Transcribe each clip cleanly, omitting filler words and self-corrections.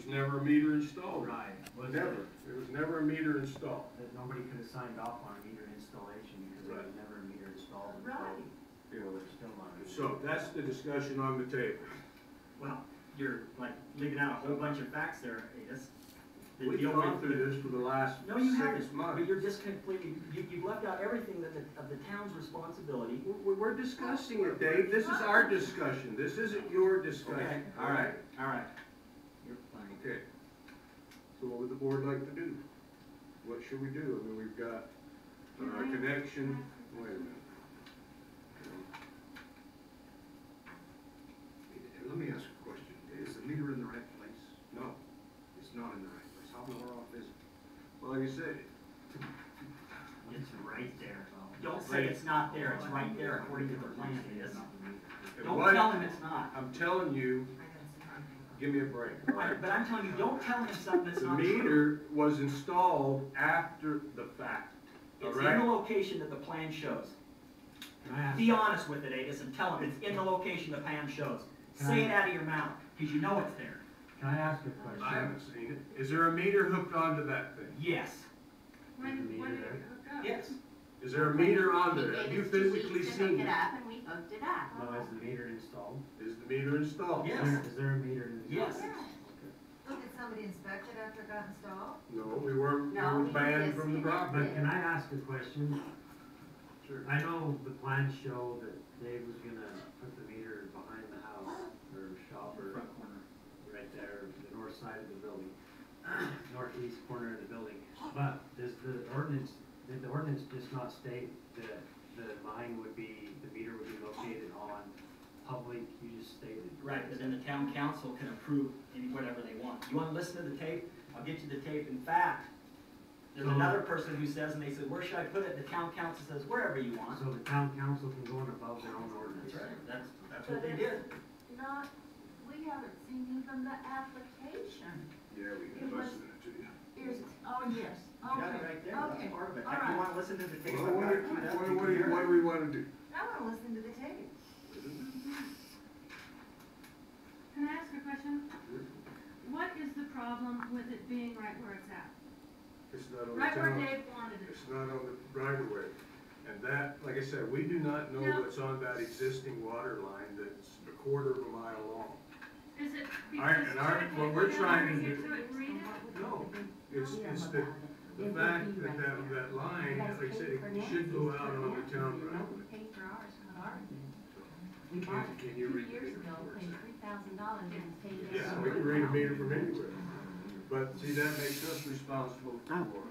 never a meter installed. Right. Was Never. There was never a meter installed. that nobody could have signed off on a meter installation because there was never a meter installed until You know, there's still not a meter. so that's the discussion on the table. Well, you're like leaving out a whole bunch of facts there. We've gone through this for the last No, you 6 haven't. months. But you're just completely, you've left out everything of the town's responsibility. We're discussing it, Dave. This is our discussion. This isn't your discussion. Okay, all right. You're fine. Okay. So what would the board like to do? What should we do? I mean, we've got connection. Wait a minute. Let me ask a question. Is the meter in the right place? No. It's not in the right place. How far off is it? Well, like I said, It's right there. Don't say it's not there. It's right there according to the plan it is. Don't tell him it's not. I'm telling you, give me a break. all right? But I'm telling you, don't tell him something that's The not true. meter was installed after the fact. All It's in right? the location that the plan shows. Can I ask, Be honest with it, Adis, and tell him it's in the location the plan shows. Say it out of your mouth, because you know it's there. can I ask a question? I haven't seen it. Is there a meter hooked onto that thing? Yes. When did it hook up? Yes. Is there a meter on there? Have you physically seen it it? up and we hooked it up. No, is the meter installed? Is the meter installed? Yes. Is there a meter installed? Yes. So did somebody inspect it after it got installed? No, we weren't, we No, were we banned just from the did it. property. But can I ask a question? Sure. I know the plans show that Dave was gonna put the meter behind the house or shop or Front corner. right there, the north side of the building, northeast corner of the building. But does the ordinance, did the ordinance just not state that the line would be, the meter would be located on public, you just stated? Right, but then the town council can approve whatever they want. You wanna listen to the tape? I'll get you the tape. In fact, there's another person who says, and they said, where should I put it? The town council says, wherever you want. So the town council can go in above their own ordinance? That's right, that's what they did. Not, we haven't seen even the application. Yeah, we It can was- listen to you. Oh, yes, You got it okay. right there, that's Okay. part of it. All If you right. wanna listen to the tape, Well, I've what got it queued up. You can hear it. do we want to do? I wanna listen to the tape. Can I ask a question? What is the problem with it being right where it's at? It's not on the Right where town. Dave wanted it? It's not on the right of way. And that, like I said, we do not know No. what's on that existing water line that's a quarter of a mile long. Is it Our- because? and our- should I what take we're it down trying and to get do- to it and read it? No, it's the fact that that line, like I said, it should go out on the town right of way. We paid for ours, not ours. We Can- bought it can you read 2 the years meter ago, for us? paid $3,000 and paid it. Yeah, we can read a meter from anywhere. But see, that makes us responsible Oh. for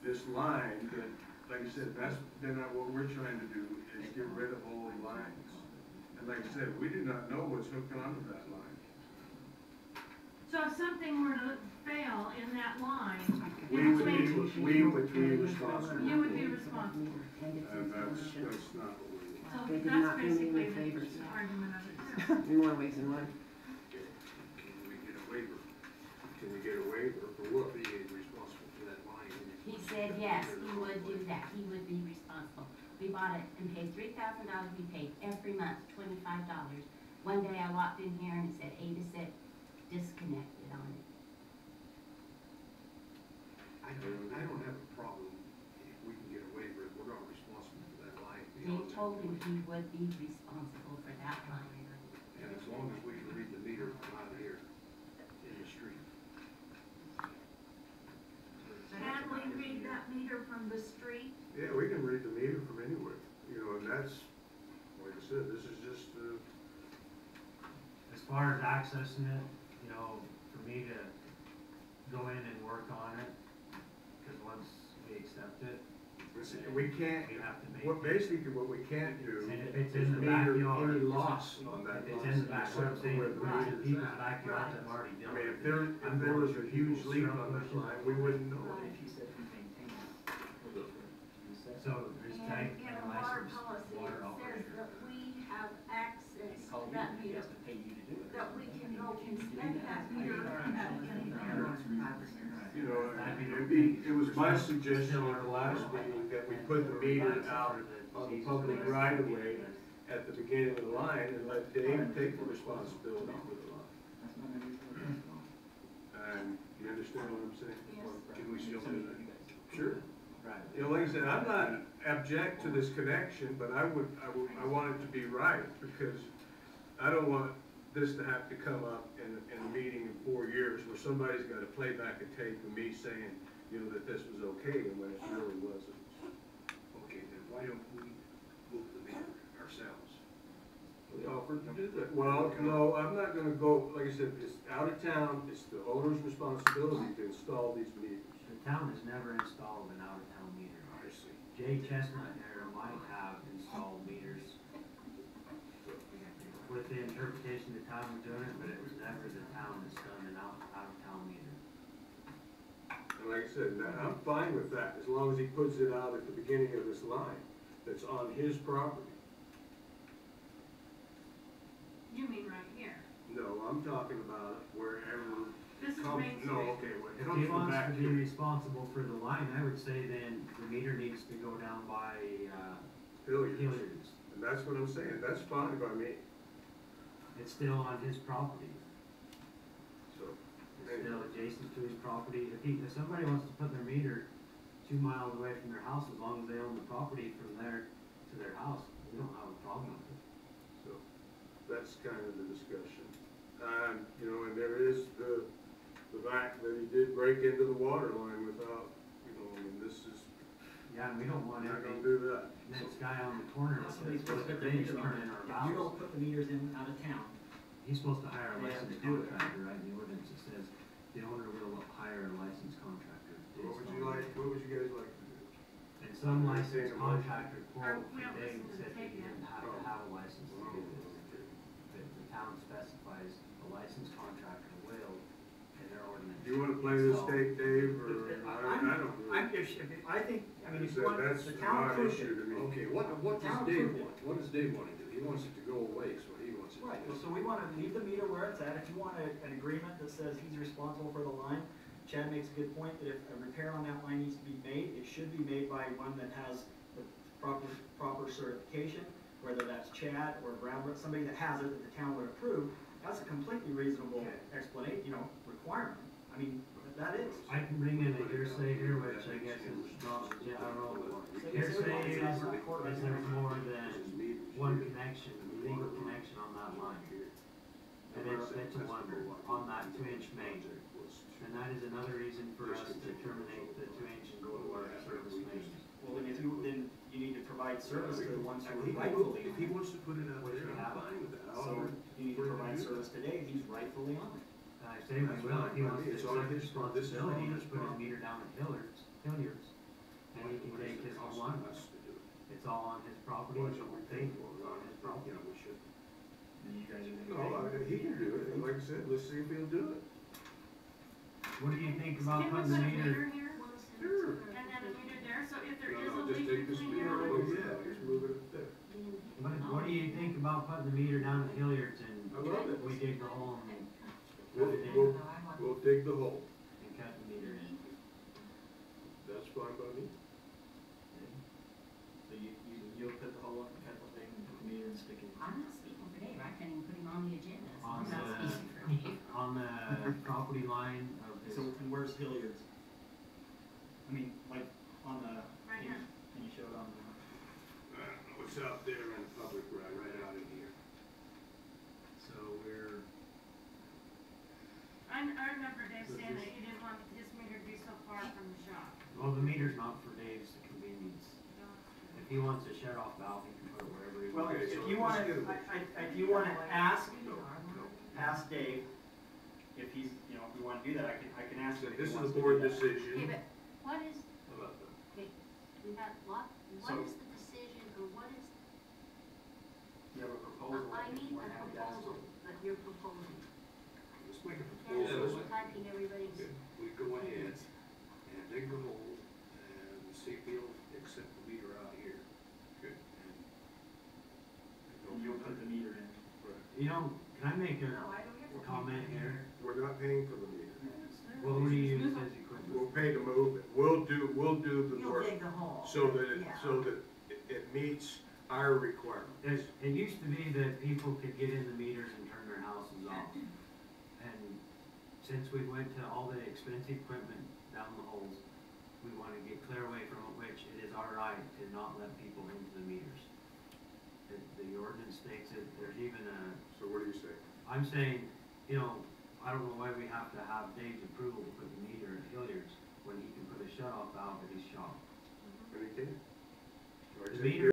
this line that, like I said, that's been what we're trying to do, is get rid of old lines. And like I said, we do not know what's hooked onto that line. So if something were to fail in that line, We would be responsible. you would be responsible. And that's not what we want. So They did that's not do me basically any favors. the argument of it. In more ways than one. Can we get a waiver? Can we get a waiver for what? Being responsible for that line. He said yes, he would do that, he would be responsible. We bought it and paid $3,000, we paid every month $25. One day I walked in here and it said Ada said disconnected on it. I don't have a problem if we can get a waiver, if we're not responsible for that line. They told him he would be responsible for that line. And as long as we can read the meter from out here in the street. Can we read that meter from the street? Yeah, we can read the meter from anywhere, you know, and that's, like I said, this is just, As far as accessing it, you know, for me to go in and work on it, because once we accept it, we can't, we have to make. basically what we can't do And if it's is in the meter backyard, any loss on that If it's line. in the back, what I'm saying, Where if the it's in meter's people's at. backyard that already I done mean, it. if there was a huge leak on that line, we wouldn't know. If he said he maintained it. He said- So there's tank In and a water licensed policy, water it says operator. that we have access He to called you, that he meter, has to pay you to do it. that we can go inspect that meter at any time. You know, it was my suggestion at the last meeting that we put the meter out on the public right of way at the beginning of the line and let Dave take the responsibility for the line. That's not gonna be for us. understand what I'm saying? Can we still do that? Sure. Right. You know, like I said, I'm not object to this connection, but I want it to be right, because I don't want this to have to come up in a meeting in 4 years where somebody's gotta play back a tape of me saying, you know, that this was okay, and when it really wasn't. Okay, then why don't we move the meter ourselves? We offered to do that. Well, no, I'm not gonna go, like I said, it's out of town, it's the owner's responsibility to install these meters. The town has never installed an out-of-town meter. I see. Jay Chestnut here might have installed meters with the interpretation the town was doing it, but it was never the town that's done an out-of-town meter. And like I said, I'm fine with that, as long as he puts it out at the beginning of this line, that's on his property. You mean right here? No, I'm talking about wherever This is comes, Main Street. no, okay, well, it If comes he from wants back to be here. responsible for the line, I would say then the meter needs to go down by, Hilliard. Hilliard's. And that's what I'm saying, that's fine by me, It's still on his property. so. It's still adjacent to his property. If somebody wants to put their meter 2 miles away from their house, as long as they own the property from there to their house, we don't have a problem with it. So, that's kind of the discussion. You know, and there is the fact that he did break into the water line without, you know, I mean, this is, Yeah, and we don't want not gonna every do that. next guy on the corner with Somebody's the supposed to put their things meter on turning it. our If you valves. don't put the meters in out of town, He's supposed to hire a They have licensed to do it. contractor, right? In the ordinance it says the owner will hire a licensed contractor to What would you install like, it. what would you guys like to do? And some licensed Entertain a motion. contractor quote We from don't Dave listen to said the that tape you yet. didn't have to have a license to do this. The town specifies a licensed contractor will in their ordinance. Do you wanna play this install- tape, Dave, or, I don't know. I think, I mean, if you Said want, that's the town not approved issue it. to me. Okay, what does Town Dave approved it. want? What does Dave want to do? He wants it to go away, is what he wants it to Right, do. so we wanna leave the meter where it's at, if you want an agreement that says he's responsible for the line, Chad makes a good point that if a repair on that line needs to be made, it should be made by one that has the proper certification, whether that's Chad or Brad, somebody that has it that the town would approve, that's a completely reasonable explanation, requirement, I mean, that is. I can bring in a hearsay here, which I guess is not, yeah, I don't know. Hearsay is there's more than one connection, legal connection on that line. And it's a wonder, on that 2-inch main. And that is another reason for us to terminate the 2-inch and go to our service mains. Well, then you need to provide service to the ones who are If rightfully he on it. wants to put it out Which there, we I'm have. fine with that. So you need to provide service today, he's rightfully on it. And I say we will, if he wants to It's on accept his- responsibility, this is on just put his his meter down at Hilliard's, and he can take his whole line. It's all on his property, it's on his table, it's on his property. Yeah, we should. And you guys are No, gonna pay. he can do it, and like I said, let's see if he'll do it. What do you think about Can we putting put the a meter? meter here? Sure. And then a meter there, so if there No, is a no, just leak take this between meter, here oh, and yeah, just move it up there. What do you think about putting the meter down at Hilliard's and I love it. we dig the hole and We'll dig the hole, cut the meter in? that's fine by me. So you'll put the hole up and cut the thing, put the meter and stick it. I'm not speaking for Dave, I can't even put him on the agenda, so On I'm not the- speaking for Dave. On the property line of his, So, and where's Hilliard's? I mean, like, on the, Right here. can you show it on the? What's out there in the public Right out in here. so we're, I remember Dave saying that he didn't want his meter to be so far from the shop. well, the meter's not for Dave's convenience. If he wants a shut off valve, he can put it wherever he Well, wants. if you wanna, if you wanna ask Dave, if he's, if you wanna do that, I can ask So him if this he is wants the to board do that. Okay, decision. but what is, How about that? okay, we got what So- is the decision, or what is, You have a proposal. I that you need a wanna have guys do. proposal that you're proposing. Let's make a And proposal. typing everybody's, We go ahead and dig the hole and see if he'll accept the meter out here. Good. And you'll put the meter in. You know, can I make No, I don't get a to. comment here? We're not paying for the meter. What would he use as equipment? We'll pay to move it, we'll do the You'll work, dig the hole. so that, Yeah. it meets our requirements. It used to be that people could get in the meters and turn their houses off. And since we went to all the expensive equipment down the holes, we wanna get clear away from it, which it is our right to not let people into the meters. The ordinance states that there's even a, So what do you say? I'm saying, you know, I don't know why we have to have Dave's approval to put the meter at Hilliard's when he can put a shut-off valve at his shop. And he can? The meter